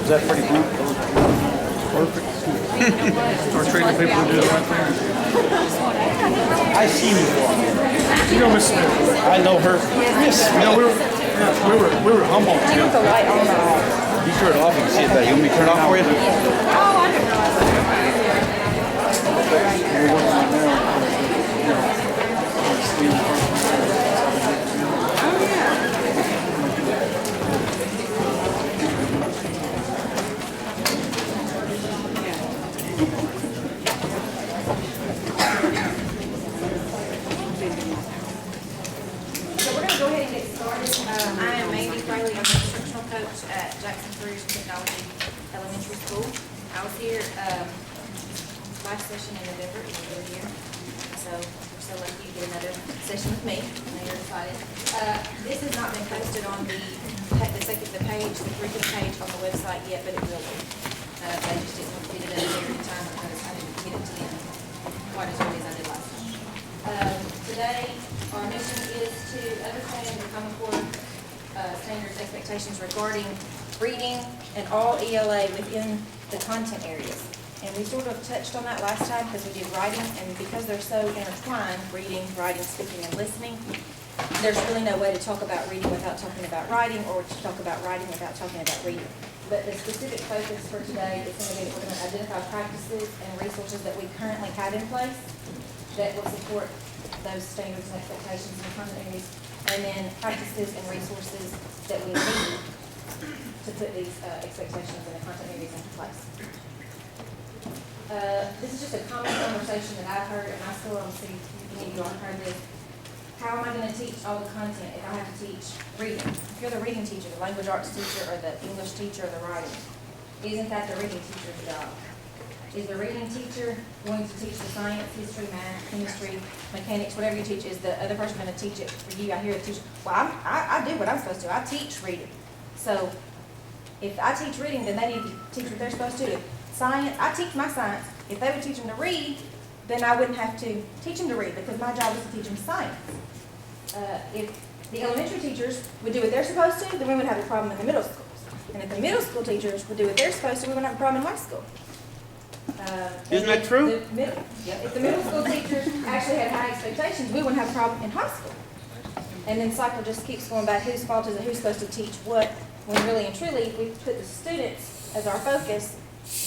Is that pretty cool? Perfect. Start training people to do the right thing. I see you. You know Miss Smith. I know her. Yes. No, we were humble. You put the light on or off? You turn it off and see it better. You want me to turn it off for you? Oh, I didn't Elementary School. I was here last session in November, you were here, so we're so lucky to get another session with me. I know you're excited. This has not been posted on the curriculum page on the website yet, but it will be. I just didn't want to get it in there in time because I didn't get it to them quite as early as I did last time. Today, our mission is to understand the Common Core standards expectations regarding reading and all ELA within the content areas. And we sort of touched on that last time because we did writing, and because they're so intertwined, reading, writing, speaking, and listening, there's really no way to talk about reading without talking about writing, or to talk about writing without talking about reading. But the specific focus for today is going to be, we're going to identify practices and resources that we currently have in place that will support those standards and expectations in the content areas, and then practices and resources that we need to put these expectations and the content areas into place. This is just a common conversation that I've heard at my school. I'm sure many of you all have heard this. How am I going to teach all the content if I have to teach reading? If you're the reading teacher, the language arts teacher, or the English teacher, or the writing, isn't that the reading teacher's job? Is the reading teacher going to teach the science, history, math, chemistry, mechanics, whatever you teach? Is the other person going to teach it for you? I hear the teacher, well, I do what I'm supposed to. I teach reading. So if I teach reading, then they need to teach what they're supposed to do. Science, I teach my science. If they would teach them to read, then I wouldn't have to teach them to read because my job is to teach them science. If the elementary teachers would do what they're supposed to, then we would have a problem in the middle schools. And if the middle school teachers would do what they're supposed to, we wouldn't have a problem in my school. Isn't that true? If the middle school teachers actually had high expectations, we wouldn't have a problem in high school. And then the cycle just keeps going back. Whose fault is it? Who's supposed to teach what? When really and truly, if we put the students as our focus,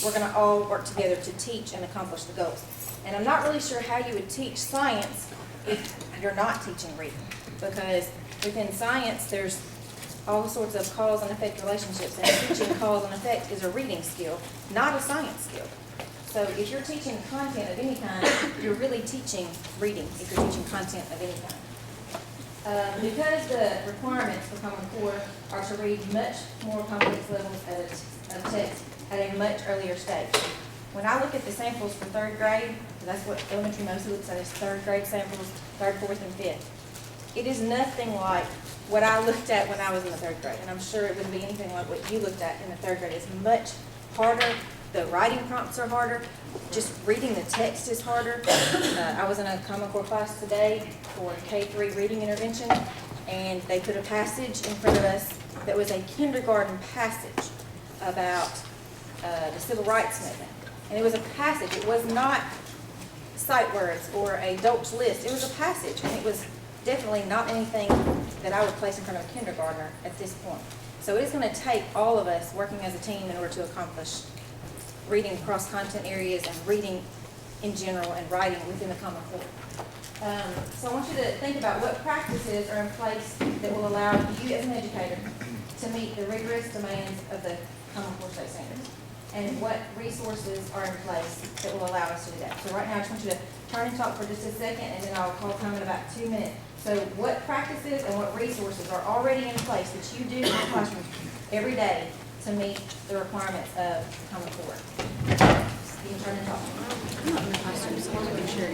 we're going to all work together to teach and accomplish the goals. And I'm not really sure how you would teach science if you're not teaching reading. Because within science, there's all sorts of cause and effect relationships. And teaching cause and effect is a reading skill, not a science skill. So if you're teaching content of any kind, you're really teaching reading if you're teaching content of any kind. Because the requirements for Common Core are to read much more complex levels of text at a much earlier stage. When I look at the samples for third grade, that's what elementary mostly looks at, is third grade samples, third, fourth, and fifth. It is nothing like what I looked at when I was in the third grade, and I'm sure it wouldn't be anything like what you looked at in the third grade. It's much harder. The writing prompts are harder. Just reading the text is harder. I was in a Common Core class today for K-3 reading intervention, and they put a passage in front of us that was a kindergarten passage about the Civil Rights Movement. And it was a passage. It was not sight words or a Dolch list. It was a passage, and it was definitely not anything that I would place in front of a kindergartner at this point. So it is going to take all of us working as a team in order to accomplish reading across content areas and reading in general and writing within the Common Core. So I want you to think about what practices are in place that will allow you as an educator to meet the rigorous demands of the Common Core state standards, and what resources are in place that will allow us to do that. So right now I just want you to turn and talk for just a second, and then I'll call time in about 2 minutes. So what practices and what resources are already in place that you do in the classroom every day to meet the requirements of Common Core? You can turn and talk. I'm not in the classroom, so I want to make sure.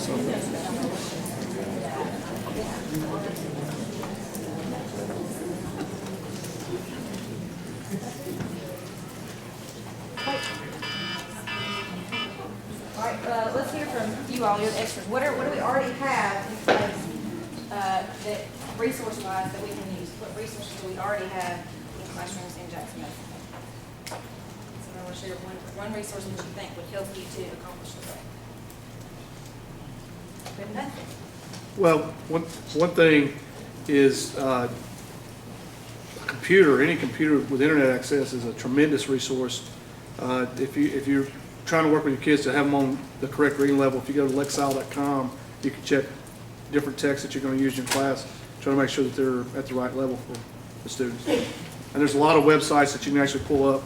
All right, let's hear from you all, your extras. What do we already have in place, that resource-wise that we can use? What resources do we already have in classrooms in Jackson? So I want to share one resource that you think would help you to accomplish the goal. We have nothing. Well, one thing is a computer, any computer with internet access is a tremendous resource. If you're trying to work with your kids to have them on the correct reading level, if you go to lexile.com, you can check different texts that you're going to use in class, try to make sure that they're at the right level for the students. And there's a lot of websites that you can actually pull up,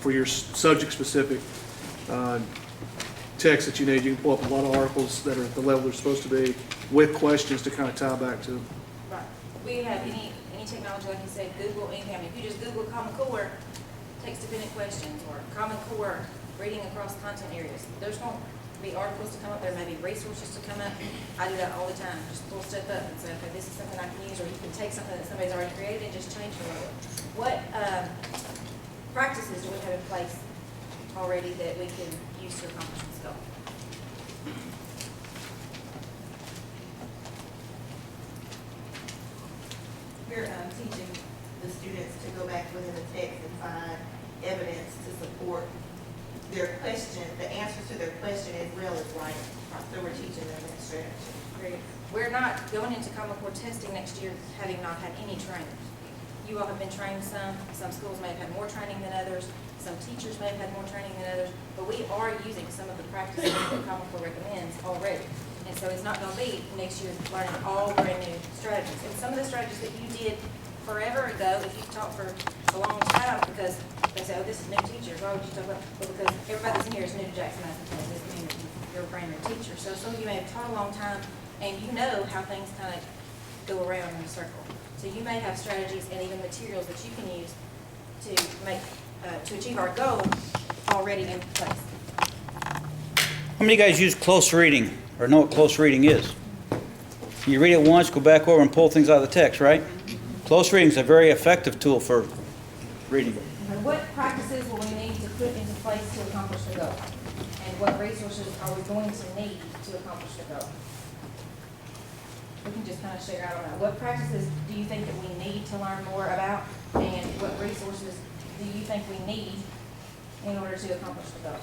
for your subject-specific text that you need. You can pull up a lot of articles that are at the level they're supposed to be with questions to kind of tie back to. Right. We have any technology, like you said, Google, anything. I mean, if you just Google Common Core, text-dependent questions, or Common Core, reading across content areas, there's going to be articles to come up, there may be resources to come up. I do that all the time. Just pull stuff up and say, okay, this is something I can use, or you can take something that somebody's already created and just change it a little. What practices do we have in place already that we can use to accomplish this goal? We're teaching the students to go back within the text and find evidence to support their question, the answers to their question as well as writing. So we're teaching them that strategy. Great. We're not going into Common Core testing next year having not had any training. You all have been trained some schools may have had more training than others, some teachers may have had more training than others, but we are using some of the practices that Common Core recommends already. And so it's not going to be next year learning all brand new strategies. And some of the strategies that you did forever ago, if you've taught for a long time, because they say, oh, this is new teachers, why would you talk about, well, because everybody that's in here is new to Jackson Math. It doesn't mean that you're a brand new teacher. So some of you may have taught a long time, and you know how things kind of go around in a circle. So you may have strategies and even materials that you can use to make, to achieve our goal already in place. How many of you guys use close reading or know what close reading is? You read it once, go back over and pull things out of the text, right? Close reading is a very effective tool for reading. And what practices will we need to put into place to accomplish the goal? And what resources are we going to need to accomplish the goal? We can just kind of share out on that. What practices do you think that we need to learn more about? And what resources do you think we need in order to accomplish the goal?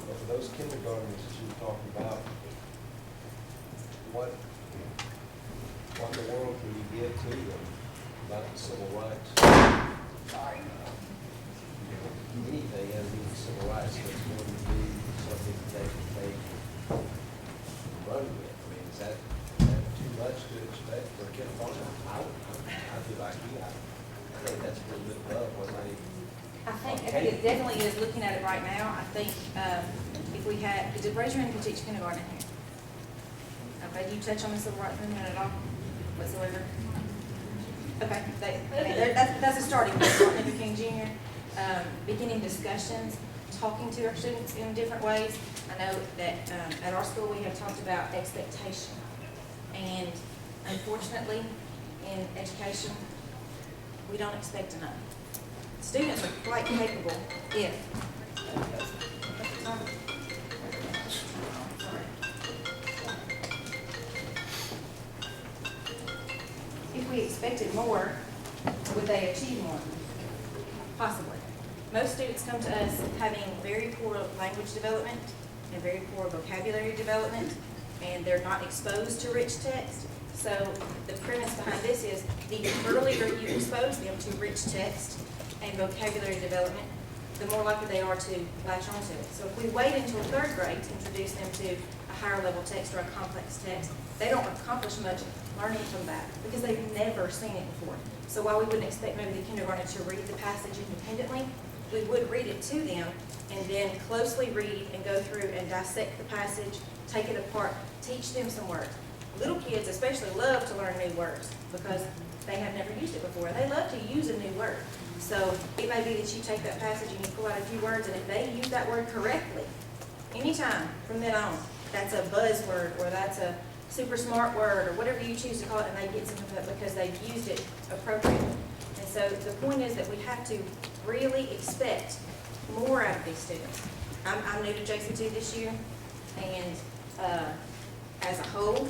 But for those kindergartners that you were talking about, what in the world can you give to them about the civil rights? Anything underneath civil rights that's going to be something that they can run with. I mean, is that too much to expect for a kindergarten? I feel like, I think that's a little bit above what I think it definitely is. Looking at it right now, I think if we had, did raise your hand if you teach kindergarten in here? Okay, do you touch on the civil rights movement at all whatsoever? Okay, that's a starting point. Martin Luther King Jr. Beginning discussions, talking to our students in different ways. I know that at our school we have talked about expectation, and unfortunately in education we don't expect enough. Students are quite capable if we expected more, would they achieve more? Possibly. Most students come to us having very poor language development and very poor vocabulary development, and they're not exposed to rich text. So the premise behind this is the earlier you expose them to rich text and vocabulary development, the more likely they are to latch onto it. So if we wait until third grade to introduce them to a higher level text or a complex text, they don't accomplish much learning from that because they've never seen it before. So while we wouldn't expect maybe the kindergarten to read the passage independently, we would read it to them and then closely read and go through and dissect the passage, take it apart, teach them some words. Little kids especially love to learn new words because they have never used it before. They love to use a new word. So it may be that you take that passage and you pull out a few words, and if they use that word correctly, anytime from then on, that's a buzzword, or that's a super smart word, or whatever you choose to call it, and they get something from it because they've used it appropriately. And so the point is that we have to really expect more out of these students. I'm new to JCT this year, and as a whole,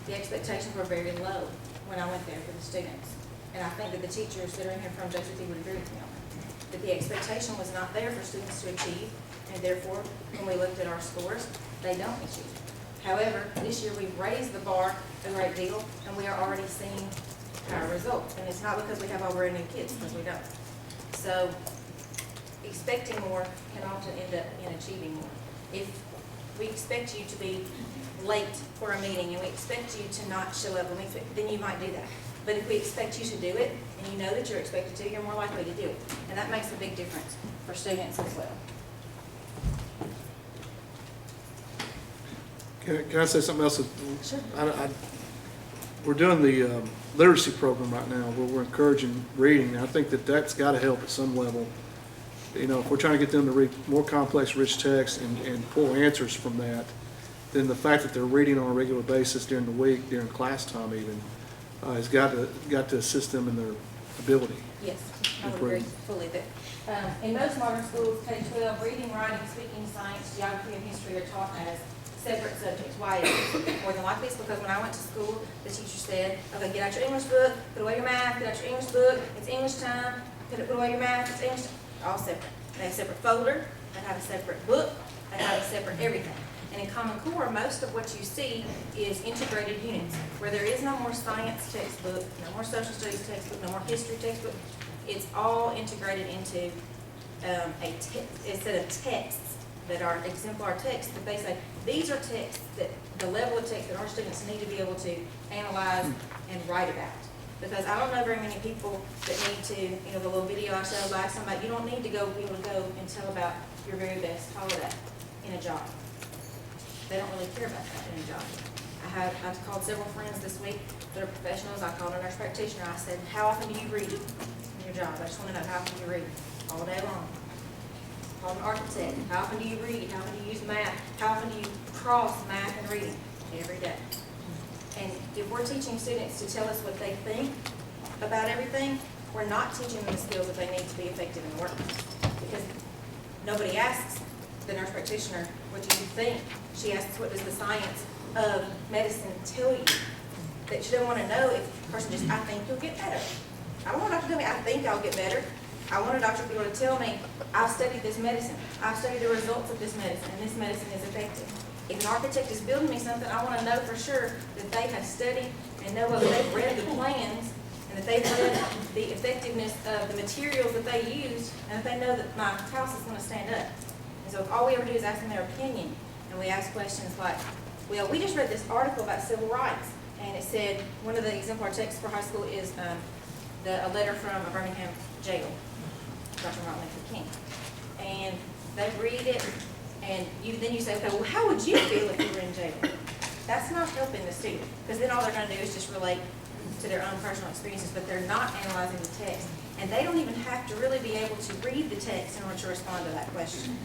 the expectations were very low when I went there for the students. And I think that the teachers that are in here from JCT would agree with me on that. That the expectation was not there for students to achieve, and therefore, when we looked at our scores, they don't achieve. However, this year we've raised the bar a great deal, and we are already seeing our results. And it's not because we have all brand new kids, because we don't. So, expecting more can often end up in achieving more. If we expect you to be late for a meeting and we expect you to not show up, then you might do that. But if we expect you to do it, and you know that you're expected to, you're more likely to do it. And that makes a big difference for students as well. Can I say something else? Sure. We're doing the literacy program right now where we're encouraging reading. I think that that's got to help at some level. You know, if we're trying to get them to read more complex, rich text and pull answers from that, then the fact that they're reading on a regular basis during the week, during class time even, has got to assist them in their ability. Yes, I would agree fully that in most modern schools, K-12, reading, writing, speaking, science, geography, and history are taught as separate subjects. Why is it? More than likely it's because when I went to school, the teacher said, okay, get out your English book, put away your math, get out your English book, it's English time, put away your math, it's English time. All separate. They have a separate folder, they have a separate book, they have a separate everything. And in Common Core, most of what you see is integrated units, where there is no more science textbook, no more social studies textbook, no more history textbook. It's all integrated into a set of texts that are exemplar texts that they say, these are texts that the level of text that our students need to be able to analyze and write about. Because I don't know very many people that need to, the little video I showed last time, you don't need to be able to go and tell about your very best holiday in a job. They don't really care about that in a job. I've called several friends this week that are professionals. I called a nurse practitioner. I said, how often do you read in your job? I just want to know, how often do you read? All day long. Called an architect. How often do you read? How often do you use math? How often do you cross math and reading? Every day. And if we're teaching students to tell us what they think about everything, we're not teaching them the skills that they need to be effective in the workplace. Because nobody asks the nurse practitioner, what do you think? She asks, what does the science of medicine tell you? That she doesn't want to know if the person just, I think you'll get better. I don't want a doctor to tell me, I think I'll get better. I want a doctor to be able to tell me, I've studied this medicine. I've studied the results of this medicine, and this medicine is effective. If an architect is building me something, I want to know for sure that they have studied and know whether they've read the plans and that they've read the effectiveness of the materials that they used, and that they know that my house is going to stand up. And so if all we ever do is ask them their opinion, and we ask questions like, well, we just read this article about civil rights, and it said one of the exemplar texts for high school is a letter from a Birmingham jail, Dr. Martin Luther King. And they read it, and then you say, okay, well, how would you feel if you were in jail? That's not helping the student, because then all they're going to do is just relate to their own personal experiences, but they're not analyzing the text. And they don't even have to really be able to read the text in order to respond to that question.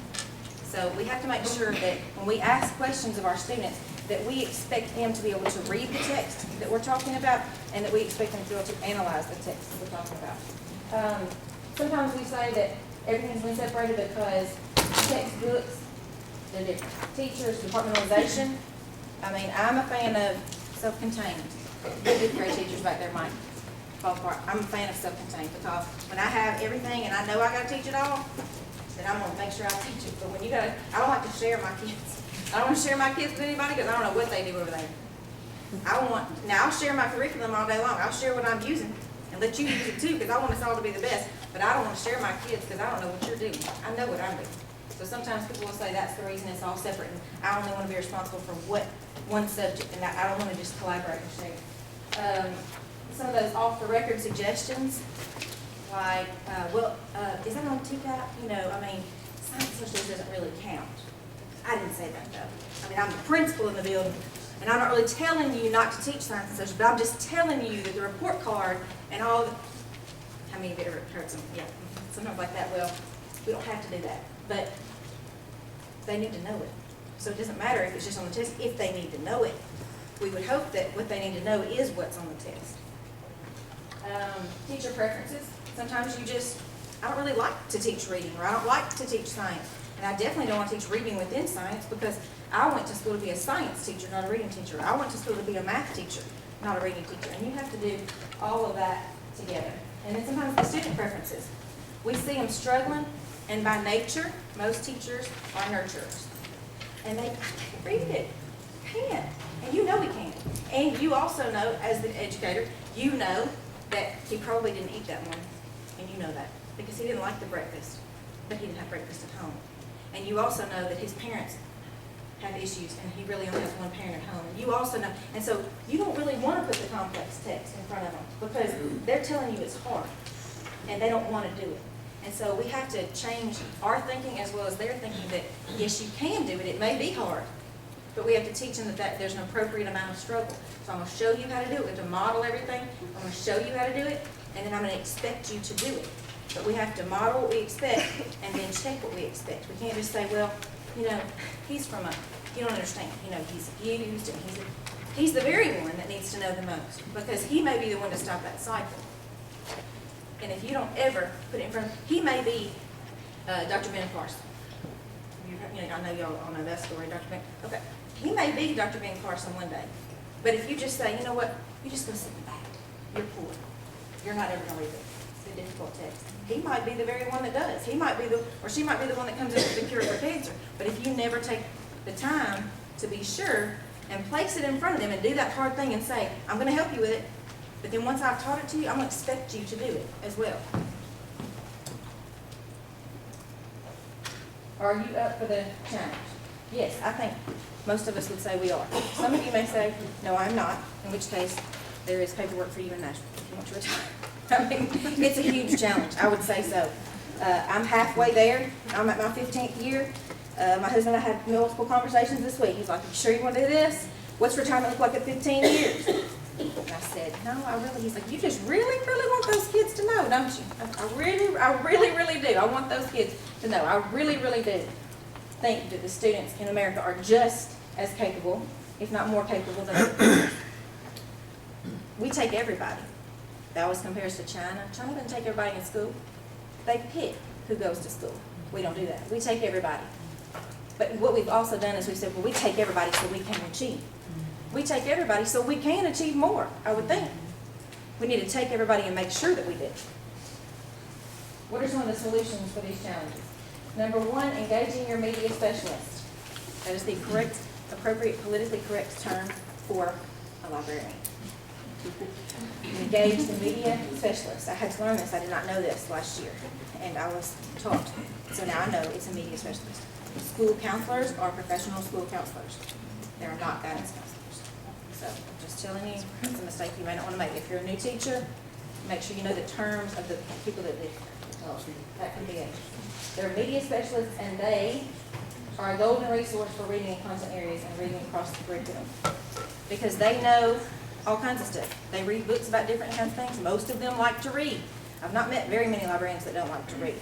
So we have to make sure that when we ask questions of our students, that we expect them to be able to read the text that we're talking about, and that we expect them to be able to analyze the text that we're talking about. Sometimes we say that everything's been separated because textbooks, they're different. Teachers, departmentalization. I mean, I'm a fan of self-contained. The fifth grade teachers back there might fall apart. I'm a fan of self-contained because when I have everything and I know I got to teach it all, then I'm going to make sure I teach it. But when you got to, I don't like to share my kids. I don't want to share my kids with anybody because I don't know what they do over there. Now I'll share my curriculum all day long. I'll share what I'm using and let you use it too because I want us all to be the best. But I don't want to share my kids because I don't know what you're doing. I know what I'm doing. So sometimes people will say that's the reason it's all separate, and I only want to be responsible for one subject, and I don't want to just collaborate and share. Some of those off-the-record suggestions, like, is that on TCAP? I mean, science and social doesn't really count. I didn't say that, though. I mean, I'm the principal in the building, And I'm not really telling you not to teach science and social, but I'm just telling you that the report card and all, how many of you ever heard some, yeah, something like that, well, we don't have to do that, but they need to know it. So it doesn't matter if it's just on the test, if they need to know it. We would hope that what they need to know is what's on the test. Teacher preferences. Sometimes I don't really like to teach reading, or I don't like to teach science. And I definitely don't want to teach reading within science because I went to school to be a science teacher, not a reading teacher. I went to school to be a math teacher, not a reading teacher. And you have to do all of that together. And then sometimes the student preferences. We see them struggling, and by nature, most teachers are nurturers. And I can't read it. Can't. And you know we can't. And you also know, as the educator, you know that he probably didn't eat that morning. And you know that. Because he didn't like the breakfast. But he didn't have breakfast at home. And you also know that his parents have issues and he really only has one parent at home. And you also know, and so you don't really want to put the complex text in front of them because they're telling you it's hard and they don't want to do it. And so we have to change our thinking as well as their thinking that, yes, you can do it. It may be hard, but we have to teach them that there's an appropriate amount of struggle. So I'm going to show you how to do it. We have to model everything. I'm going to show you how to do it, and then I'm going to expect you to do it. But we have to model what we expect and then check what we expect. We can't just say, well, you know, he's from a, you don't understand. You know, he's abused, and he's the very one that needs to know the most because he may be the one to stop that cycle. And if you don't ever put it in front, he may be Dr. Ben Carson. You know, I know y'all all know that story, Dr. Ben. Okay, he may be Dr. Ben Carson one day, but if you just say, you know what, you're just going to sit in the back. You're poor. You're not ever going to read it. It's a difficult text. He might be the very one that does. He might be the, or she might be the one that comes up with the cure for cancer. But if you never take the time to be sure and place it in front of them and do that hard thing and say, I'm going to help you with it. But then once I've taught it to you, I'm going to expect you to do it as well. Are you up for the challenge? Yes, I think most of us would say we are. Some of you may say, no, I'm not, in which case there is paperwork for you in Nashville if you want to retire. I mean, it's a huge challenge. I would say so. I'm halfway there. I'm at my 15th year. My husband and I had multiple conversations this week. He's like, you sure you want to do this? What's retirement look like at 15 years? And I said, no, he's like, you just really want those kids to know, don't you? I really do. I want those kids to know. I really do think that the students in America are just as capable, if not more capable than others. We take everybody. That always compares to China. China doesn't take everybody in school. They pick who goes to school. We don't do that. We take everybody. But what we've also done is we said, well, we take everybody so we can achieve. We take everybody so we can achieve more, I would think. We need to take everybody and make sure that we do. What are some of the solutions for these challenges? Number one, engaging your media specialist. That is the correct, appropriate, politically correct term for a librarian. Engage the media specialist. I had to learn this. I did not know this last year, and I was taught. So now I know it's a media specialist. School counselors are professional school counselors. They are not guidance counselors. So I'm just telling you, it's a mistake you may not want to make. If you're a new teacher, make sure you know the terms of the people that live there. Oh, that could be it. They're media specialists, and they are a golden resource for reading in content areas and reading across the curriculum. Because they know all kinds of stuff. They read books about different kinds of things. Most of them like to read. I've not met very many librarians that don't like to read.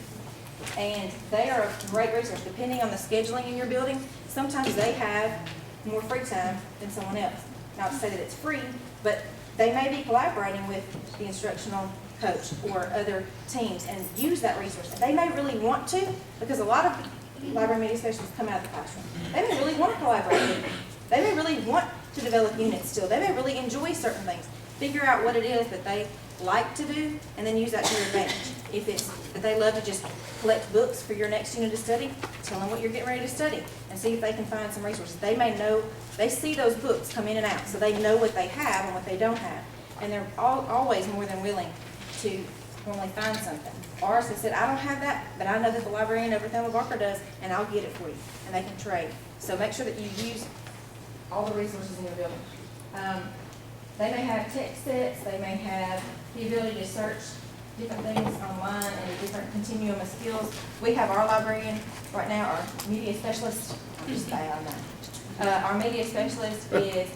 And they are a great resource. Depending on the scheduling in your building, sometimes they have more free time than someone else. Not to say that it's free, but they may be collaborating with the instructional coach or other teams and use that resource. And they may really want to, because a lot of library media specialists come out of the classroom. They may really want to collaborate with them. They may really want to develop units still. They may really enjoy certain things. Figure out what it is that they like to do and then use that to your advantage. If it's that they love to just collect books for your next unit of study, tell them what you're getting ready to study and see if they can find some resources. They may know, they see those books come in and out, so they know what they have and what they don't have. And they're always more than willing to normally find something. Ours has said, I don't have that, but I know that the librarian over Thelma Barker does, and I'll get it for you. And they can trade. So make sure that you use all the resources in your building. They may have text sets, they may have the ability to search different things online and a different continuum of skills. We have our librarian right now, our media specialist, I'm just bad on that. Our media specialist is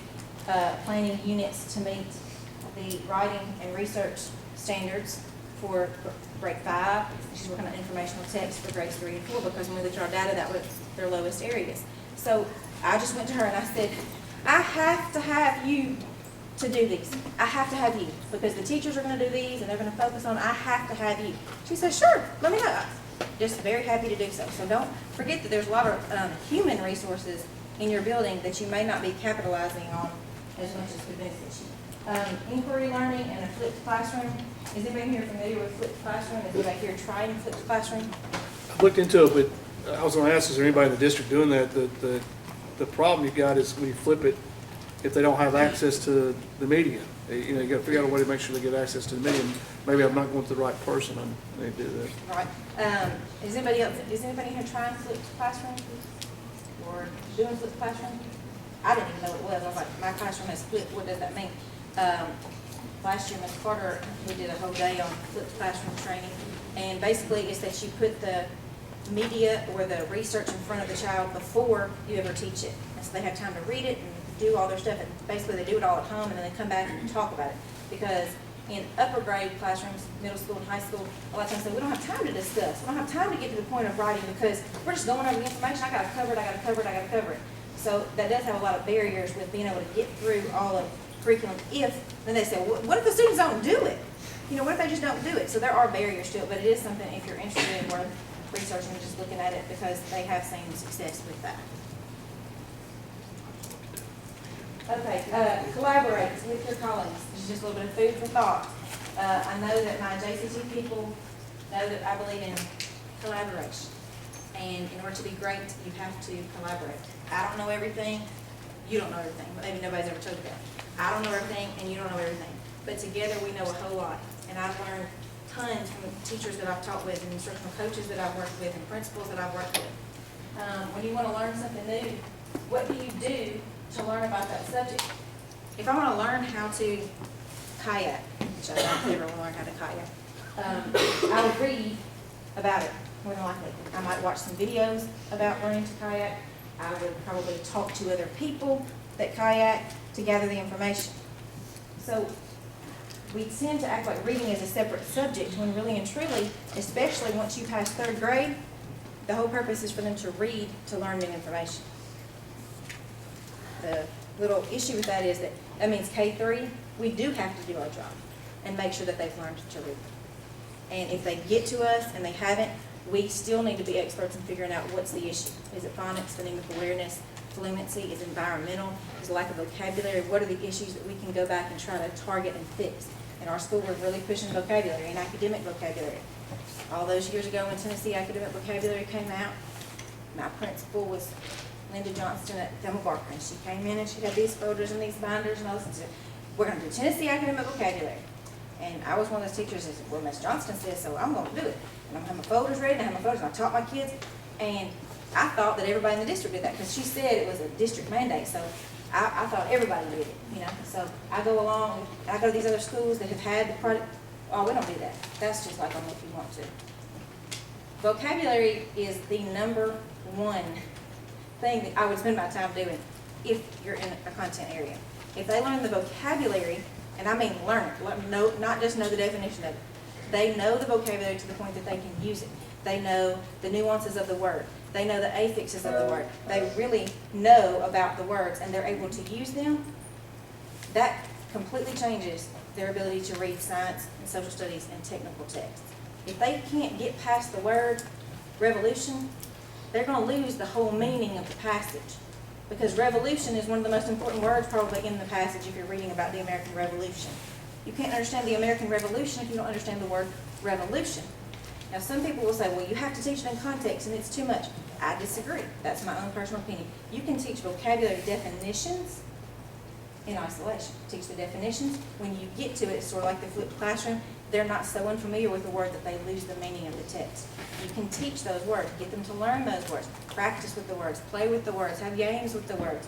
planning units to meet the writing and research standards for grade 5. She's working on informational text for grades 3 and 4 because when we looked at our data, that was their lowest areas. So I just went to her and I said, I have to have you to do these. I have to have you because the teachers are going to do these and they're going to focus on, I have to have you. She said, sure, let me know. Just very happy to do so. So don't forget that there's a lot of human resources in your building that you may not be capitalizing on as much as could benefit you. Inquiry learning and a flipped classroom. Is anybody here familiar with flipped classroom? Is anybody here trying flipped classroom? I looked into it, but I was gonna ask, is there anybody in the district doing that? The problem you've got is when you flip it, if they don't have access to the media. You know, you gotta figure out a way to make sure they get access to the media. Maybe I'm not going to the right person, I need to do that. Right. Is anybody here trying flipped classroom? Or doing flipped classroom? I didn't even know what it was. I was like, my classroom is flipped, what does that mean? Last year, Ms. Carter, we did a whole day on flipped classroom training. And basically, it's that you put the media or the research in front of the child before you ever teach it. And so they have time to read it and do all their stuff. And basically, they do it all at home and then they come back and talk about it. Because in upper grade classrooms, middle school and high school, a lot of times say, we don't have time to discuss. We don't have time to get to the point of writing because we're just going over the information. I got to cover it, I got to cover it, I got to cover it. So that does have a lot of barriers with being able to get through all of curriculum. Then they say, what if the students don't do it? You know, what if they just don't do it? So there are barriers to it, but it is something, if you're interested in worth researching and just looking at it, because they have seen success with that. Okay, collaborate with your colleagues. This is just a little bit of food for thought. I know that my JCT people know that I believe in collaboration. And in order to be great, you have to collaborate. I don't know everything, you don't know everything, but maybe nobody's ever told you that. I don't know everything, and you don't know everything. But together we know a whole lot. And I've learned tons from the teachers that I've taught with, and instructional coaches that I've worked with, and principals that I've worked with. When you want to learn something new, what do you do to learn about that subject? If I want to learn how to kayak, which I don't ever want to learn how to kayak, I would read about it more than likely. I might watch some videos about learning to kayak. I would probably talk to other people that kayak to gather the information. So we tend to act like reading is a separate subject when really and truly, especially once you pass 3rd grade, the whole purpose is for them to read to learn new information. The little issue with that is that means K-3, we do have to do our job and make sure that they've learned to read. And if they get to us and they haven't, we still need to be experts in figuring out what's the issue. Is it phonics, phonemic awareness, fluency? Is it environmental? Is it lack of vocabulary? What are the issues that we can go back and try to target and fix? In our school, we're really pushing vocabulary and academic vocabulary. All those years ago when Tennessee academic vocabulary came out, my principal was Linda Johnston at Thelma Barker, and she came in and she had these folders and these binders and all this. We're going to do Tennessee academic vocabulary. And I was one of those teachers that said, well, Miss Johnston says, so I'm going to do it. And I'm going to have my folders ready, and I have my folders, and I taught my kids. And I thought that everybody in the district did that because she said it was a district mandate. So I thought everybody did it, you know. So I go along, and I go to these other schools that have had the product. Oh, we don't do that. That's just like on if you want to. Vocabulary is the number one thing that I would spend my time doing if you're in a content area. If they learn the vocabulary, and I mean learn it, not just know the definition of it. They know the vocabulary to the point that they can use it. They know the nuances of the word. They know the affixes of the word. They really know about the words and they're able to use them. That completely changes their ability to read science and social studies and technical texts. If they can't get past the word revolution, they're going to lose the whole meaning of the passage. Because revolution is one of the most important words probably in the passage if you're reading about the American Revolution. You can't understand the American Revolution if you don't understand the word revolution. Now some people will say, well, you have to teach it in context and it's too much. I disagree. That's my own personal opinion. You can teach vocabulary definitions in isolation. Teach the definitions. When you get to it, it's sort of like the flipped classroom. They're not so unfamiliar with the word that they lose the meaning of the text. You can teach those words, get them to learn those words, practice with the words, play with the words, have games with the words.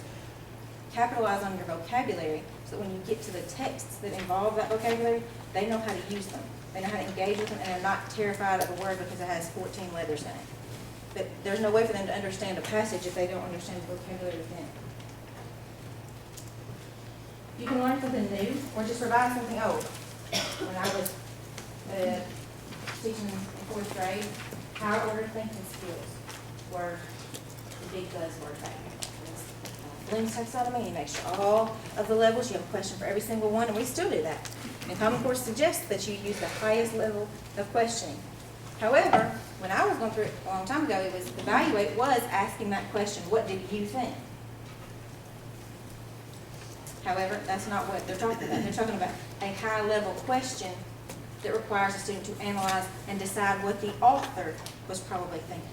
Capitalize on your vocabulary so that when you get to the texts that involve that vocabulary, they know how to use them. They know how to engage with them and they're not terrified of a word because it has 14 letters in it. But there's no way for them to understand a passage if they don't understand the vocabulary within it. You can learn something new or just revise something old. When I was teaching in 4th grade, higher order thinking skills were the big buzzword back then. Bloom's taxonomy, you make sure all of the levels, you have a question for every single one, and we still do that. And Common Core suggests that you use the highest level of questioning. However, when I was going through it a long time ago, it was evaluate was asking that question, what did you think? However, that's not what they're talking about. They're talking about a high-level question that requires a student to analyze and decide what the author was probably thinking.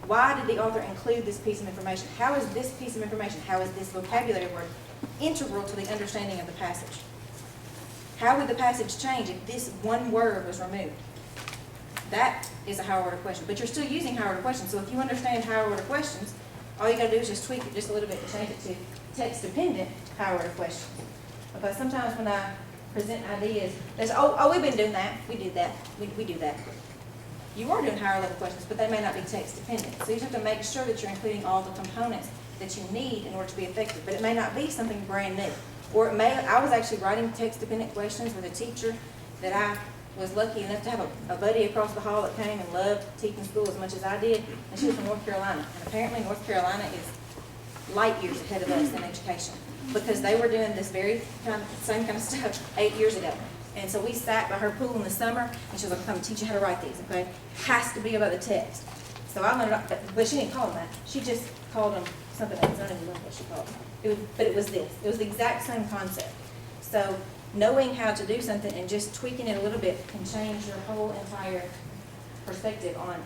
Why did the author include this piece of information? How is this piece of information, how is this vocabulary word integral to the understanding of the passage? How would the passage change if this one word was removed? That is a higher order question, but you're still using higher order questions. So if you understand higher order questions, all you gotta do is just tweak it just a little bit and change it to text-dependent higher order questions. Because sometimes when I present ideas, there's, oh, we've been doing that, we did that, we do that. You are doing higher level questions, but they may not be text dependent. So you just have to make sure that you're including all the components that you need in order to be effective. But it may not be something brand new. Or it may, I was actually writing text dependent questions with a teacher that I was lucky enough to have a buddy across the hall that came and loved teaching school as much as I did. And she was from North Carolina. And apparently North Carolina is light years ahead of us in education. Because they were doing this very same kind of stuff 8 years ago. And so we sat by her pool in the summer, and she was like, I'm going to teach you how to write these, okay? Has to be about the text. So I learned, but she didn't call them that. She just called them something else. I don't even remember what she called them. But it was this. It was the exact same concept. So knowing how to do something and just tweaking it a little bit can change your whole entire perspective on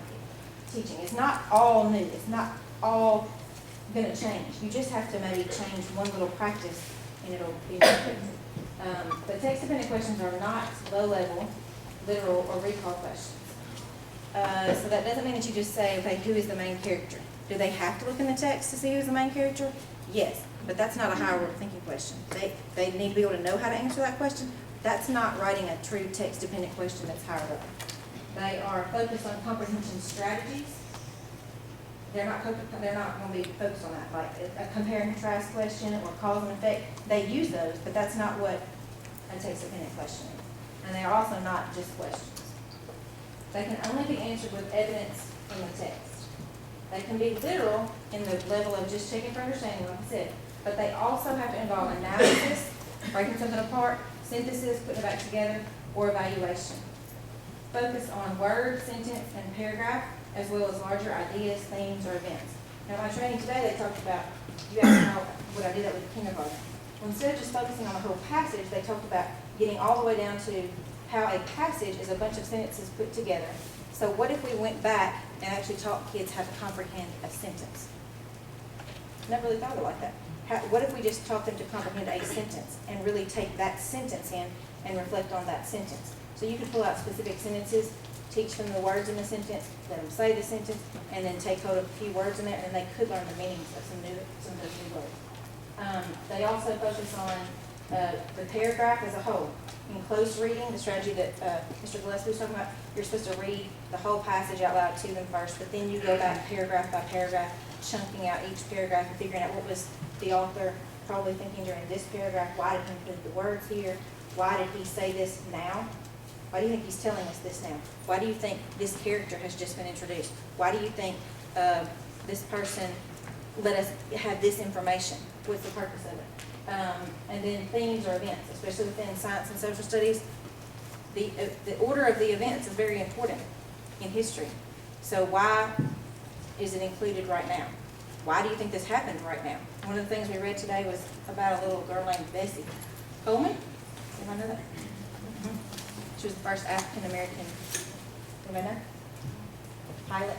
teaching. It's not all new. It's not all going to change. You just have to maybe change one little practice, and it'll be different. But text-dependent questions are not low-level, literal, or recall questions. So that doesn't mean that you just say, okay, who is the main character? Do they have to look in the text to see who's the main character? Yes, but that's not a higher order thinking question. They need to be able to know how to answer that question. That's not writing a true text-dependent question that's higher level. They are focused on comprehension strategies. They're not going to be focused on that, like a compare and contrast question or cause and effect. They use those, but that's not what a text-dependent question is. And they are also not just questions. They can only be answered with evidence from the text. They can be literal in the level of just checking for understanding, like I said, but they also have to involve analysis, breaking something apart, synthesis, putting it back together, or evaluation. Focus on word, sentence, and paragraph, as well as larger ideas, themes, or events. Now, in my training today, they talked about, you asked how would I do that with kindergarten. Well, instead of just focusing on the whole passage, they talked about getting all the way down to how a passage is a bunch of sentences put together. So what if we went back and actually taught kids how to comprehend a sentence? Never really thought of it like that. What if we just taught them to comprehend a sentence and really take that sentence in and reflect on that sentence? So you could pull out specific sentences, teach them the words in the sentence, let them say the sentence, and then take hold of a few words in there, and they could learn the meanings of some of those new words. They also focus on the paragraph as a whole. In close reading, the strategy that Mr. Gillespie was talking about, you're supposed to read the whole passage out loud to them first, but then you go back paragraph by paragraph, chunking out each paragraph and figuring out what was the author probably thinking during this paragraph. Why did he put the words here? Why did he say this now? Why do you think he's telling us this now? Why do you think this character has just been introduced? Why do you think this person let us have this information? What's the purpose of it? And then themes or events, especially within science and social studies. The order of the events is very important in history. So why is it included right now? Why do you think this happened right now? One of the things we read today was about a little girl named Bessie Coleman. Anybody know that? She was the first African-American, anybody know? Pilot.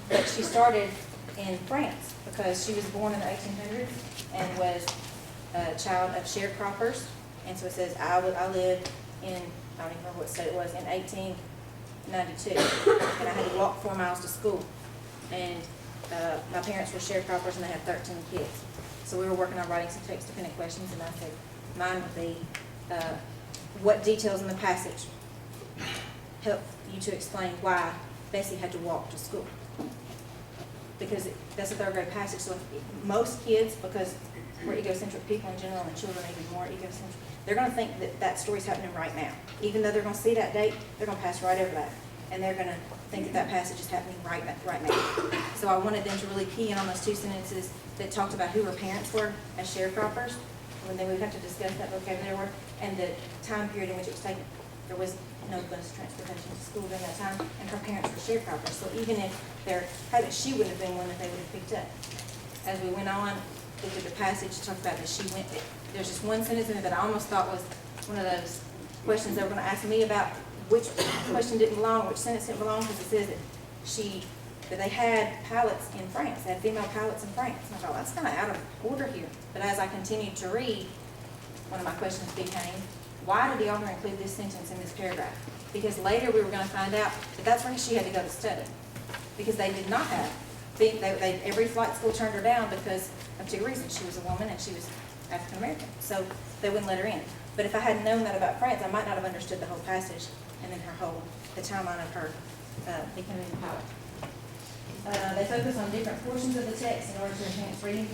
But she started in France because she was born in the 1800s and was a child of sharecroppers. And so it says, I lived in, I don't even remember what state it was, in 1892. And I had to walk 4 miles to school. And my parents were sharecroppers and they had 13 kids. So we were working on writing some text-dependent questions, and I said, mine would be, what details in the passage help you to explain why Bessie had to walk to school? Because that's a third grade passage, so most kids, because we're egocentric people in general, and children are even more egocentric. They're gonna think that that story's happening right now. Even though they're gonna see that date, they're gonna pass right over that. And they're gonna think that that passage is happening right now. So I wanted them to really key in on those two sentences that talked about who her parents were as sharecroppers, when they would have to discuss that vocabulary word, and the time period in which it was taken. There was no bus transportation to school during that time, and her parents were sharecroppers. So even if there hadn't, she wouldn't have been one that they would have picked up. As we went on, looked at the passage, talked about that she went, there's just one sentence in it that I almost thought was one of those questions they were gonna ask me about which question didn't belong, which sentence didn't belong, because it says that they had pilots in France, they had female pilots in France. And I thought, that's kind of out of order here. But as I continued to read, one of my questions became, why did the author include this sentence in this paragraph? Because later we were going to find out that that's where she had to go to study. Because they did not have, every flight school turned her down because of two reasons. She was a woman and she was African American. So they wouldn't let her in. But if I hadn't known that about France, I might not have understood the whole passage and then the timeline of her becoming a pilot. They focus on different portions of the text in order to enhance reading.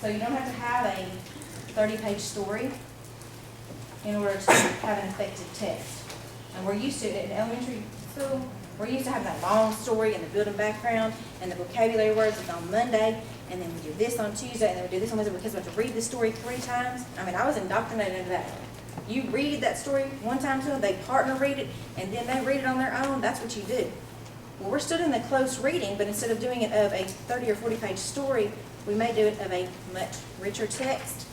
So you don't have to have a 30-page story in order to have an effective text. And we're used to it in elementary school. We're used to having that long story and the building background and the vocabulary words on Monday, and then we do this on Tuesday, and then we do this on Wednesday because we have to read the story 3 times. I mean, I was indoctrinated into that. You read that story one time to them, they partner read it, and then they read it on their own. That's what you do. Well, we're still in the close reading, but instead of doing it of a 30 or 40-page story, we may do it of a much richer text,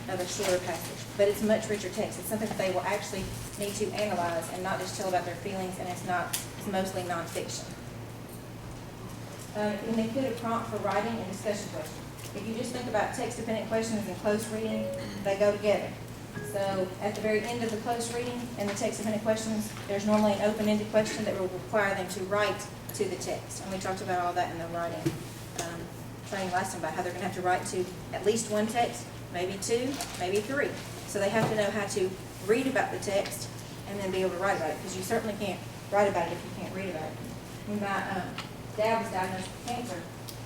of a shorter passage. But it's much richer text. It's something that they will actually need to analyze and not just tell about their feelings, and it's mostly nonfiction. You can include a prompt for writing and discussion questions. If you just think about text-dependent questions and close reading, they go together. So at the very end of the close reading and the text-dependent questions, there's normally an open-ended question that will require them to write to the text. And we talked about all that in the writing training last time about how they're going to have to write to at least one text, maybe 2, maybe 3. So they have to know how to read about the text and then be able to write about it, because you certainly can't write about it if you can't read about it. When my dad was diagnosed with cancer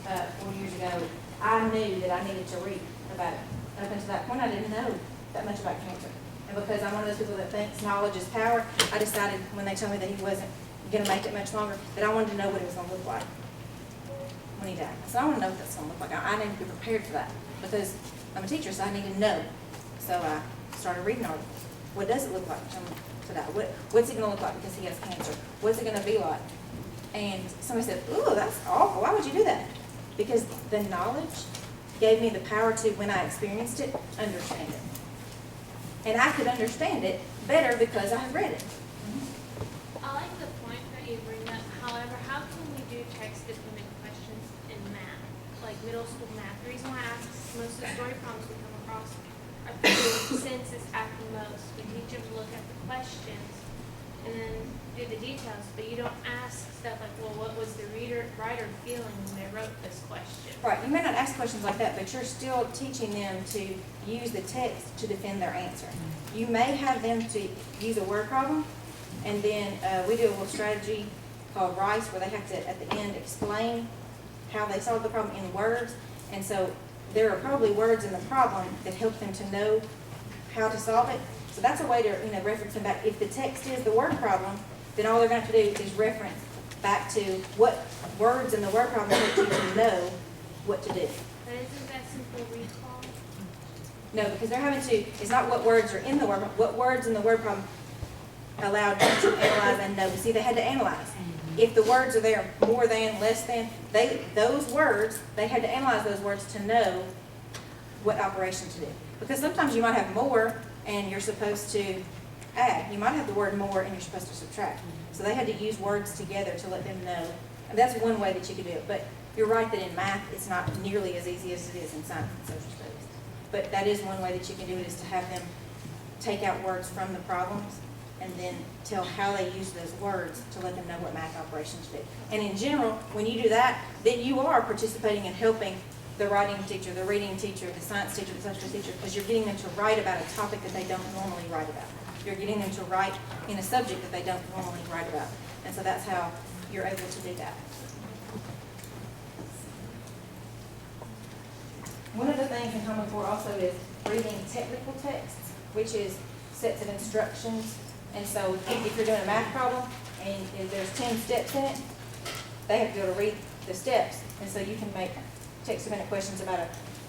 4 years ago, I knew that I needed to read about it. Up until that point, I didn't know that much about cancer. And because I'm one of those people that thinks knowledge is power, I decided when they told me that he wasn't going to make it much longer, that I wanted to know what it was going to look like when he died. So I want to know what that's going to look like. I need to be prepared for that because I'm a teacher, so I need to know. So I started reading articles. What does it look like to die? What's it going to look like because he has cancer? What's it going to be like? And somebody said, ooh, that's awful. Why would you do that? Because the knowledge gave me the power to, when I experienced it, understand it. And I could understand it better because I had read it. I like the point that you bring up. However, how can we do text-dependent questions in math, like middle school math? The reason why I ask is most of the story problems we come across are through census at the most. We teach them to look at the questions and then do the details, but you don't ask stuff like, well, what was the writer feeling when they wrote this question? Right, you may not ask questions like that, but you're still teaching them to use the text to defend their answer. You may have them to use a word problem, and then we do a little strategy called RICE, where they have to, at the end, explain how they solved the problem in words. And so there are probably words in the problem that help them to know how to solve it. So that's a way to reference them back. If the text is the word problem, then all they're going to have to do is reference back to what words in the word problem help you to know what to do. But isn't that simple recall? No, because they're having to, it's not what words are in the word, what words in the word problem allowed them to analyze and know. See, they had to analyze. If the words are there more than, less than, those words, they had to analyze those words to know what operation to do. Because sometimes you might have more and you're supposed to add. You might have the word more and you're supposed to subtract. So they had to use words together to let them know. And that's one way that you could do it. But you're right that in math, it's not nearly as easy as it is in science and social studies. But that is one way that you can do it, is to have them take out words from the problems and then tell how they use those words to let them know what math operations do. And in general, when you do that, then you are participating in helping the writing teacher, the reading teacher, the science teacher, the social teacher, because you're getting them to write about a topic that they don't normally write about. You're getting them to write in a subject that they don't normally write about. And so that's how you're able to do that. One of the things in Common Core also is reading technical texts, which is sets of instructions. And so if you're doing a math problem and if there's 10 steps in it, they have to be able to read the steps. And so you can make text-dependent questions about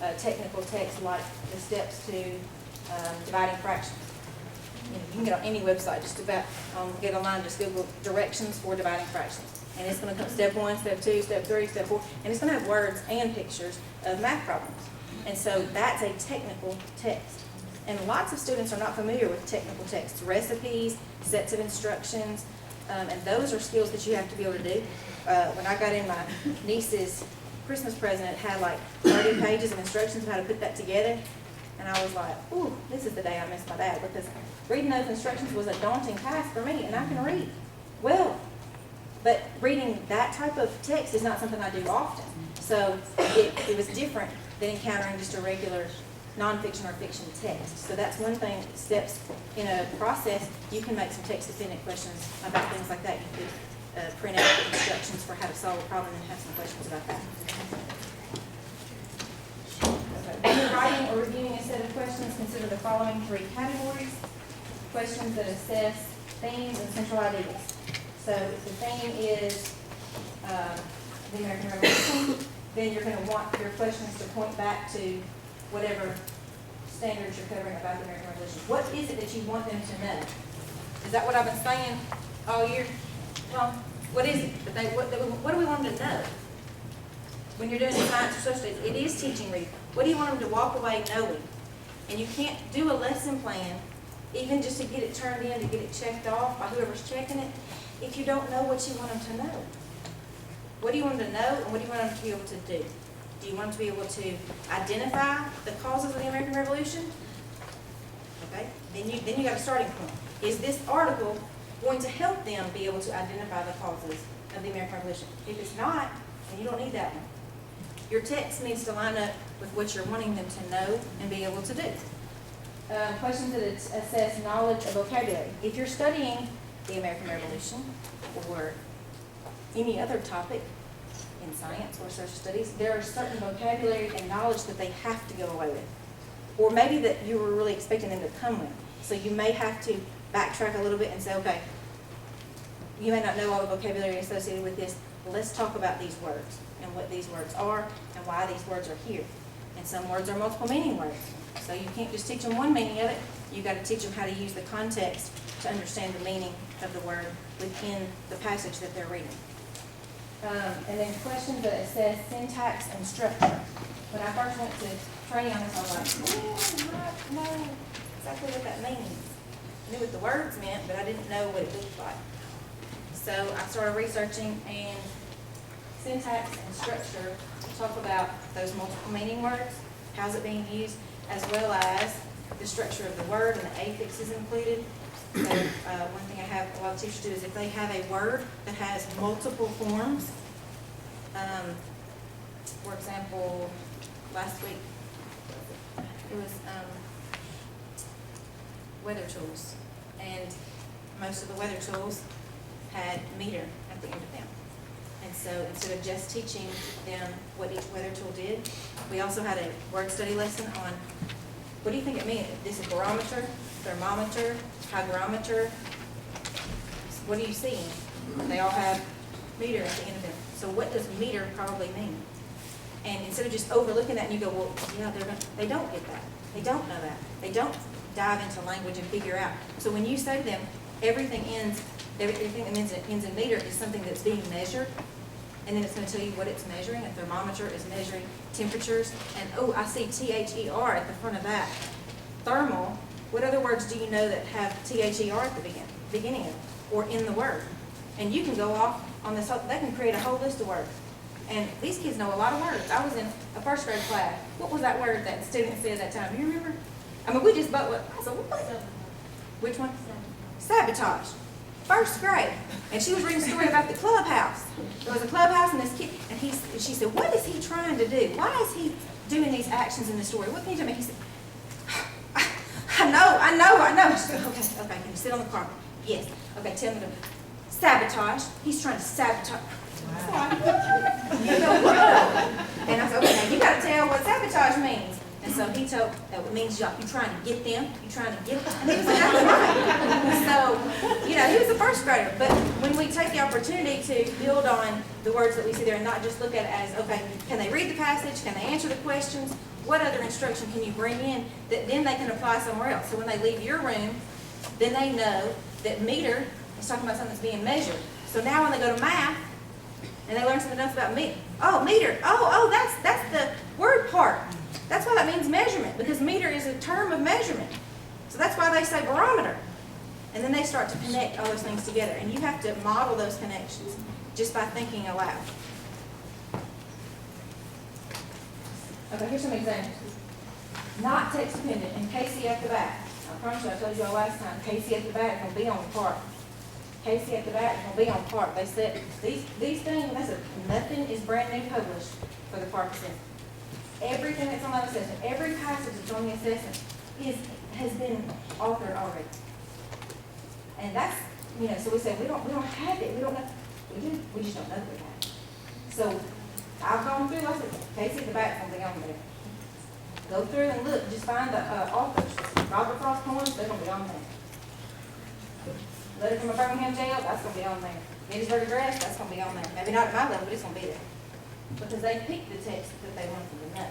a technical text like the steps to dividing fractions. You can get on any website, just about get online, just Google directions for dividing fractions. And it's going to come step 1, step 2, step 3, step 4, and it's going to have words and pictures of math problems. And so that's a technical text. And lots of students are not familiar with technical texts, recipes, sets of instructions, and those are skills that you have to be able to do. When I got in my niece's Christmas present, it had like 30 pages of instructions on how to put that together. And I was like, ooh, this is the day I missed my dad, because reading those instructions was a daunting task for me, and I can read well. But reading that type of text is not something I do often. So it was different than encountering just a regular nonfiction or fiction text. So that's one thing, steps in a process, you can make some text-dependent questions about things like that. You could print out the instructions for how to solve a problem and have some questions about that. When you're writing or reviewing a set of questions, consider the following 3 categories. Questions that assess themes and central ideas. So if the theme is the American Revolution, then you're going to want your questions to point back to whatever standards you're covering about the American Revolution. What is it that you want them to know? Is that what I've been saying all year? Well, what is it? What do we want them to know? When you're doing science or social studies, it is teaching reading. What do you want them to walk away knowing? And you can't do a lesson plan, even just to get it turned in, to get it checked off by whoever's checking it, if you don't know what you want them to know. What do you want them to know, and what do you want them to be able to do? Do you want them to be able to identify the causes of the American Revolution? Okay, then you got a starting point. Is this article going to help them be able to identify the causes of the American Revolution? If it's not, then you don't need that one. Your text needs to line up with what you're wanting them to know and be able to do. Questions that assess knowledge of vocabulary. If you're studying the American Revolution or any other topic in science or social studies, there are certain vocabulary and knowledge that they have to go away with. Or maybe that you were really expecting them to come with. So you may have to backtrack a little bit and say, okay, you may not know all the vocabulary associated with this. Let's talk about these words and what these words are and why these words are here. And some words are multiple meaning words. So you can't just teach them one meaning of it. You've got to teach them how to use the context to understand the meaning of the word within the passage that they're reading. And then questions that assess syntax and structure. When I first went to training on this, I was like, I don't know exactly what that means. I knew what the words meant, but I didn't know what it looked like. So I started researching, and syntax and structure talk about those multiple meaning words, how's it being used, as well as the structure of the word, and the affixes included. So one thing I have a lot of teachers do is if they have a word that has multiple forms, for example, last week it was weather tools, and most of the weather tools had meter at the end of them. And so instead of just teaching them what each weather tool did, we also had a word study lesson on what do you think it means? This is barometer, thermometer, hygrometer. What do you see? They all have meter at the end of them. So what does meter probably mean? And instead of just overlooking that and you go, well, yeah, they don't get that. They don't know that. They don't dive into language and figure out. So when you say to them, everything that ends in meter is something that's being measured, and then it's going to tell you what it's measuring. A thermometer is measuring temperatures. And oh, I see THER at the front of that. Thermal, what other words do you know that have THER at the beginning of it, or in the word? And you can go off on this, they can create a whole list of words. And these kids know a lot of words. I was in a first grade class. What was that word that student said that time? Do you remember? I mean, we just but what? I said, what? Which one? Sabotage. First grade. And she was reading a story about the clubhouse. There was a clubhouse and this kid, and she said, what is he trying to do? Why is he doing these actions in the story? What can you tell me? He said, I know. She said, okay, can you sit on the carpet? Yes. Okay, tell me to sabotage. He's trying to sabotage. You know what? And I said, okay, now you gotta tell what sabotage means. And so he told, that it means you're trying to get them, you're trying to get them. And he was exactly right. So, you know, he was a first grader. But when we take the opportunity to build on the words that we see there and not just look at it as, okay, can they read the passage? Can they answer the questions? What other instruction can you bring in that then they can apply somewhere else? So when they leave your room, then they know that meter is talking about something that's being measured. So now when they go to math, and they learn something else about meter. Oh, meter. Oh, that's the word part. That's why that means measurement, because meter is a term of measurement. So that's why they say barometer. And then they start to connect all those things together. And you have to model those connections just by thinking aloud. Okay, here's some examples. Not text dependent, and Casey at the back. I promise you, I told you all last time, Casey at the back will be on the part. Casey at the back will be on part. They said, these things, they said, nothing is brand new published for the park assessment. Everything that's on that assessment, every passage that's on the assessment has been authored already. And that's, you know, so we say, we don't have it, we don't know, we just don't know we have it. So I've gone through, like I said, Casey at the back will be on there. Go through and look, just find the authors. Robert Frost poems, they're gonna be on there. Letter from a Birmingham jail, that's gonna be on there. Gettysburg Address, that's gonna be on there. Maybe not at my level, but it's gonna be there. Because they picked the text that they wanted to know.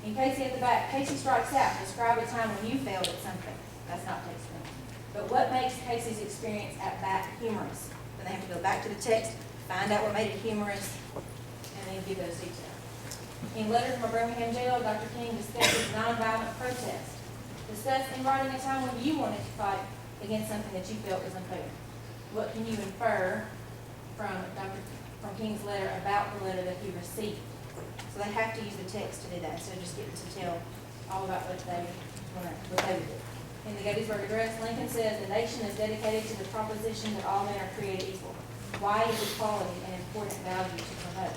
In Casey at the back, Casey strikes out, describe a time when you failed at something. That's not text dependent. But what makes Casey's experience at bat humorous? Then they have to go back to the text, find out what made it humorous, and then give those details. In Letter from a Birmingham jail, Dr. King discusses nonviolent protest. Discuss in writing a time when you wanted to fight against something that you felt was unfair. What can you infer from King's letter about the letter that he received? So they have to use the text to do that, so just getting to tell all about what they would do. In the Gettysburg Address, Lincoln says, the nation is dedicated to the proposition that all men are created equal. Why is equality an important value to promote?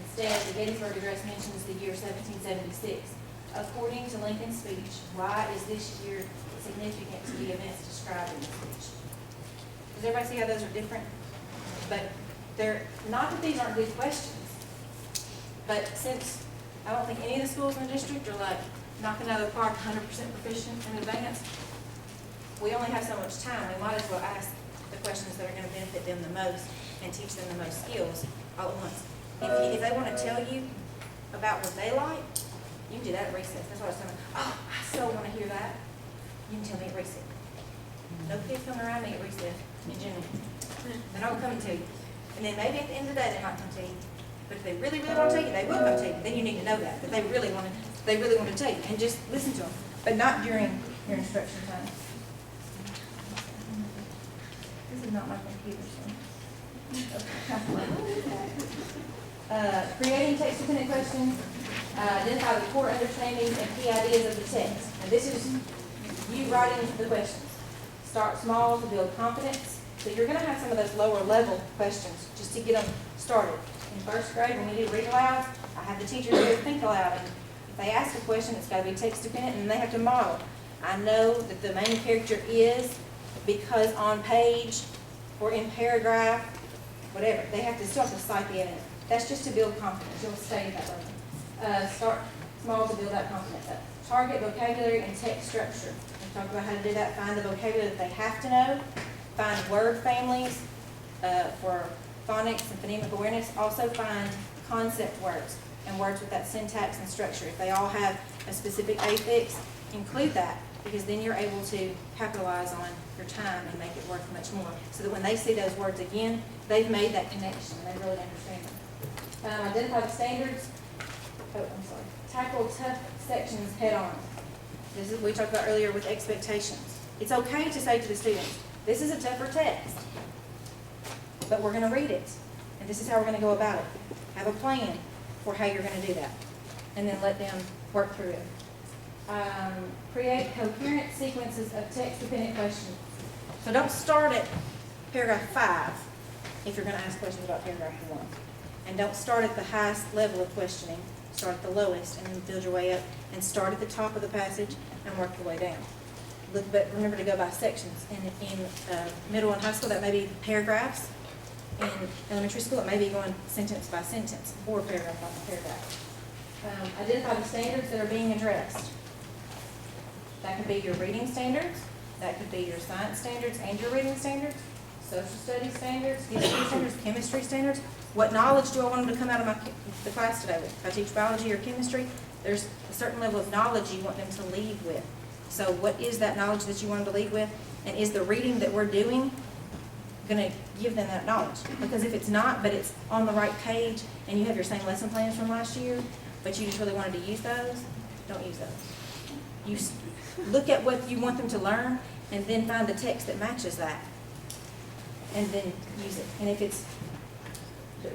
Instead, the Gettysburg Address mentions the year 1776. According to Lincoln's speech, why is this year significant to the events described in the speech? Does everybody see how those are different? But they're not that these aren't good questions, but since I don't think any of the schools in the district are like knocking out of the park 100% proficient in advance, we only have so much time. We might as well ask the questions that are going to benefit them the most and teach them the most skills all at once. If they want to tell you about what they like, you can do that at recess. That's what I was telling them. Oh, I so want to hear that. You can tell me at recess. No kids coming around me at recess in general. They're not going to come and tell you. And then maybe at the end of the day, they're not going to tell you. But if they really, really want to tell you, they will come tell you. Then you need to know that they really want to tell you, and just listen to them, but not during your instruction time. This is not my computer, so. Creating text-dependent questions. Identify the core understandings and key ideas of the text. And this is you writing the questions. Start small to build confidence. So you're going to have some of those lower level questions just to get them started. In first grade, when we do read aloud, I have the teachers do think aloud. And if they ask a question, it's got to be text dependent, and they have to model. I know that the main character is because on page or in paragraph, whatever, they have to still have to cite the evidence. That's just to build confidence. You'll stay at that level. Start small to build that confidence up. Target vocabulary and text structure. We talk about how to do that. Find the vocabulary that they have to know. Find word families for phonics and phonemic awareness. Also find concept words and words with that syntax and structure. If they all have a specific affix, include that, because then you're able to capitalize on your time and make it worth much more. So that when they see those words again, they've made that connection. They really understand them. Identify the standards. Tackle tough sections head on. This is what we talked about earlier with expectations. It's okay to say to the students, this is a tougher text, but we're going to read it, and this is how we're going to go about it. Have a plan for how you're going to do that, and then let them work through it. Create coherent sequences of text-dependent questions. So don't start at paragraph 5 if you're going to ask questions about paragraph 1. And don't start at the highest level of questioning. Start at the lowest and then build your way up, and start at the top of the passage and work your way down. But remember to go by sections. In middle and high school, that may be paragraphs. In elementary school, it may be going sentence by sentence or paragraph by paragraph. Identify the standards that are being addressed. That could be your reading standards, that could be your science standards and your reading standards, social studies standards, history standards, chemistry standards. What knowledge do I want them to come out of the class today with? If I teach biology or chemistry, there's a certain level of knowledge you want them to leave with. So what is that knowledge that you want them to leave with? And is the reading that we're doing going to give them that knowledge? Because if it's not, but it's on the right page, and you have your same lesson plans from last year, but you just really wanted to use those, don't use those. You look at what you want them to learn, and then find the text that matches that, and then use it. And if it's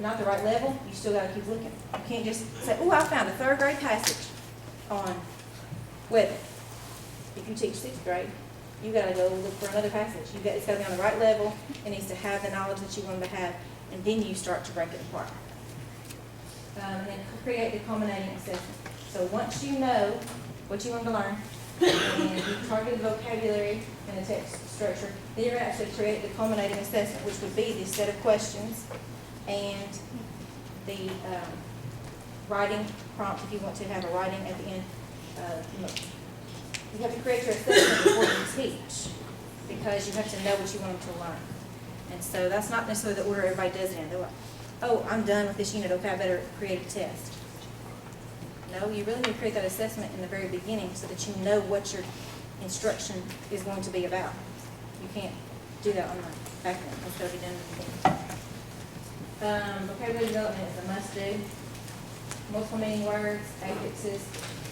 not the right level, you still got to keep looking. You can't just say, oh, I found a 3rd grade passage on weather. If you teach 6th grade, you got to go look for another passage. It's got to be on the right level. It needs to have the knowledge that you want them to have, and then you start to break it apart. And then create the culminating assessment. So once you know what you want to learn, and you target the vocabulary and the text structure, then you're going to actually create the culminating assessment, which would be this set of questions and the writing prompt if you want to have a writing at the end. You have to create your assessment before you teach, because you have to know what you want them to learn. And so that's not necessarily the order everybody does it in. They're like, oh, I'm done with this unit, okay, I better create a test. No, you really need to create that assessment in the very beginning so that you know what your instruction is going to be about. You can't do that on the back end. It's got to be done in the beginning. Vocabulary development is a must-do. Multiple meaning words, affixes,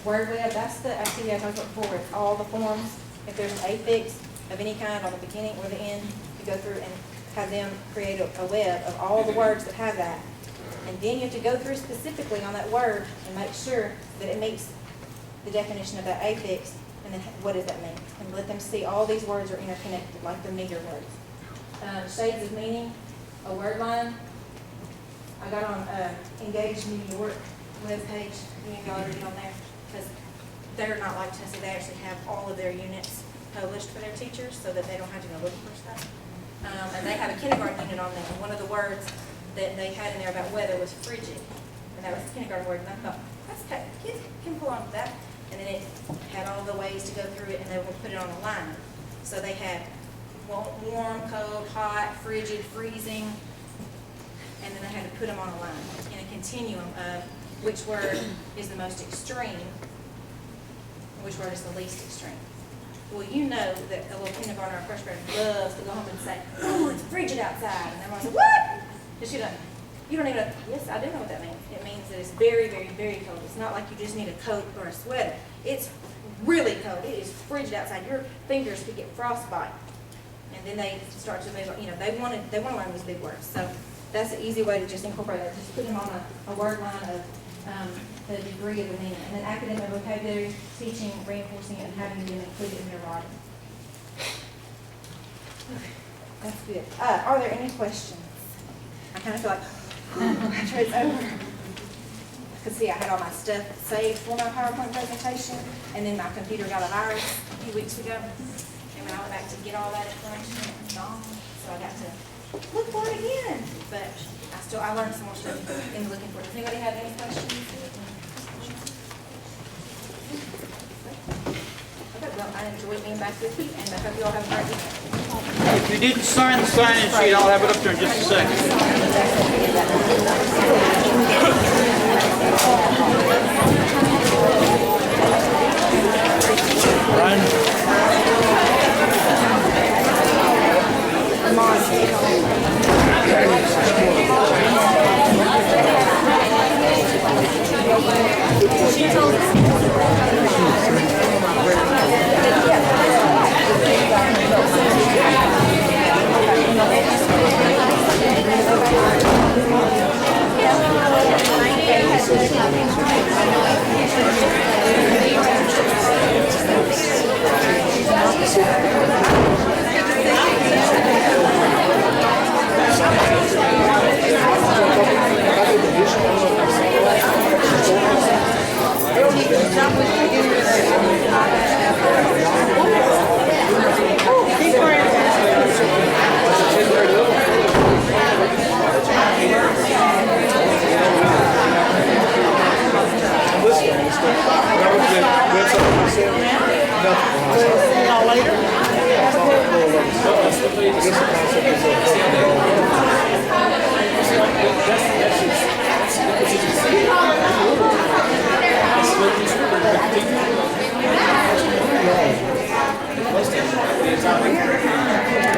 word web, that's the activity I talked about before. It's all the forms. If there's an affix of any kind on the beginning or the end, you go through and have them create a web of all the words that have that. And then you have to go through specifically on that word and make sure that it meets the definition of that affix, and then what does that mean? And let them see all these words are interconnected, like the meter words. Shades of meaning, a word line. I got on Engage New York webpage. You can go already on there, because they're not like Tennessee. They actually have all of their units published for their teachers so that they don't have to go looking for stuff. And they have a kindergarten unit on there. And one of the words that they had in there about weather was frigid. And that was the kindergarten word. And I thought, that's okay. Kids can pull on to that. And then it had all the ways to go through it, and they will put it on a line. So they had warm, cold, hot, frigid, freezing, and then they had to put them on a line in a continuum of which word is the most extreme, and which word is the least extreme. Well, you know that a little kindergartner or first grader loves to go home and say, oh, it's frigid outside. And everyone says, what? Because you don't even know. Yes, I do know what that means. It means that it's very, very, very cold. It's not like you just need a coat or a sweater. It's really cold. It is frigid outside. Your fingers could get frostbite. And then they start to move, they want to learn these big words. So that's an easy way to just incorporate that. Just put them on a word line of the degree of the meaning. And then academic vocabulary, teaching, reinforcing it, and having them included in your writing. That's good. Are there any questions? I kind of feel like, after it's over. Because see, I had all my stuff saved for my PowerPoint presentation, and then my computer got a virus a few weeks ago. And when I went back to get all that information, it was gone. So I got to look for it again. But I learned some more stuff in looking for it. Does anybody have any questions? Okay, well, I enjoyed being back with you, and I hope you all have a great weekend. If you didn't sign the sign-in sheet, I'll have it up there in just a second. guess the concept is